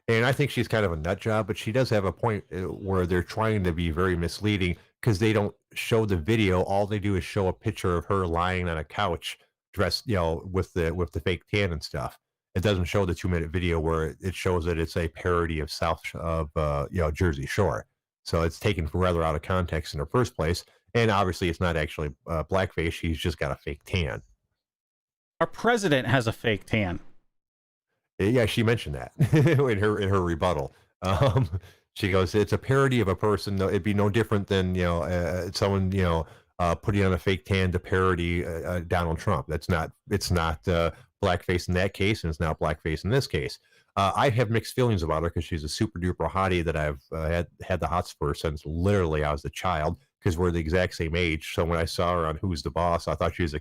I think she's kind of a nut job, but she does have a point where they're trying to be very misleading because they don't show the video. All they do is show a picture of her lying on a couch, dressed, with the fake tan and stuff. It doesn't show the 2-minute video where it shows that it's a parody of Jersey Shore. So it's taken rather out of context in the first place, and obviously it's not actually blackface. She's just got a fake tan. Our president has a fake tan. Yeah, she mentioned that in her rebuttal. She goes, "It's a parody of a person. It'd be no different than someone putting on a fake tan to parody Donald Trump. It's not blackface in that case, and it's not blackface in this case." I have mixed feelings about her because she's a super duper hottie that I've had the hots for since literally I was a child, because we're the exact same age. So when I saw her on Who's the Boss, I thought she was a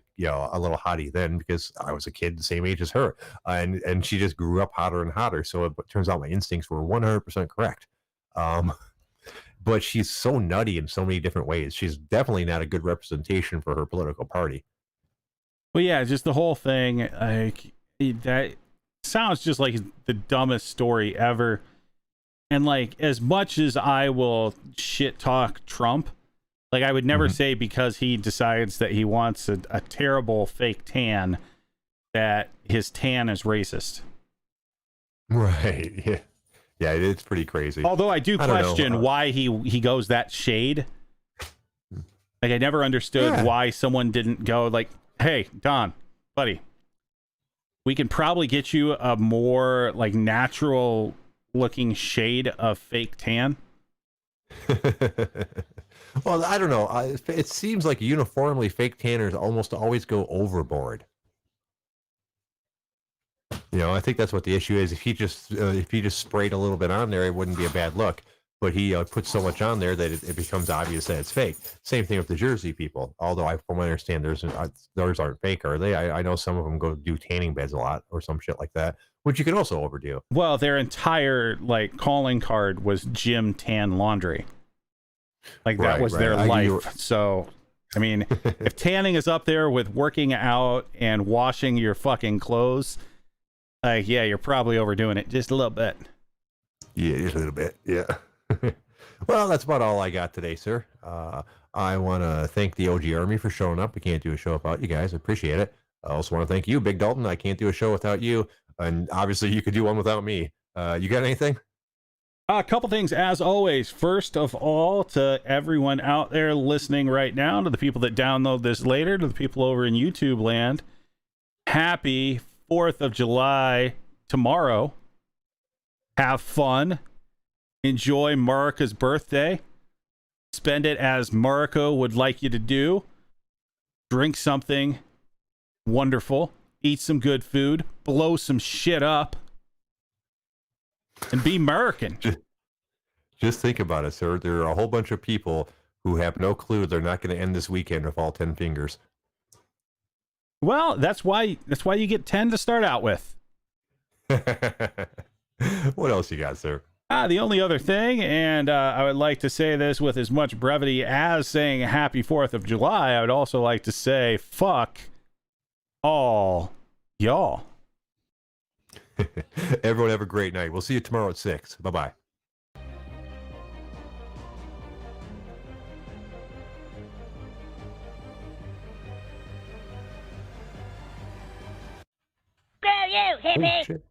little hottie then because I was a kid the same age as her, and she just grew up hotter and hotter. So it turns out my instincts were 100% correct. But she's so nutty in so many different ways. She's definitely not a good representation for her political party. Well, yeah, just the whole thing, like, that sounds just like the dumbest story ever. And like, as much as I will shit talk Trump, like, I would never say because he decides that he wants a terrible fake tan that his tan is racist. Right. Yeah. Yeah, it's pretty crazy. Although I do question why he goes that shade. Like, I never understood why someone didn't go like, "Hey, Don, buddy, we can probably get you a more like natural looking shade of fake tan." Well, I don't know. It seems like uniformly fake tanners almost always go overboard. I think that's what the issue is. If he just sprayed a little bit on there, it wouldn't be a bad look. But he puts so much on there that it becomes obvious that it's fake. Same thing with the Jersey people. Although from what I understand, theirs aren't fake, are they? I know some of them go do tanning beds a lot or some shit like that, which you can also overdo. Well, their entire like calling card was Jim Tan Laundry. Like, that was their life. So, I mean, if tanning is up there with working out and washing your fucking clothes, like, yeah, you're probably overdoing it just a little bit. Yeah, just a little bit. Yeah. Well, that's about all I got today, sir. I want to thank the OG Army for showing up. We can't do a show without you guys. I appreciate it. I also want to thank you, Big Dalton. I can't do a show without you. And obviously, you could do one without me. You got anything? A couple things, as always. First of all, to everyone out there listening right now, to the people that download this later, to the people over in YouTube land, happy 4th of July tomorrow. Have fun. Enjoy Marika's birthday. Spend it as Mariko would like you to do. Drink something wonderful. Eat some good food. Blow some shit up. And be American. Just think about it, sir. There are a whole bunch of people who have no clue they're not going to end this weekend with all 10 fingers. Well, that's why you get 10 to start out with. What else you got, sir? The only other thing, and I would like to say this with as much brevity as saying Happy 4th of July, I would also like to say fuck all y'all. Everyone have a great night. We'll see you tomorrow at 6. Bye-bye. Screw you, hippie! Oh, shit.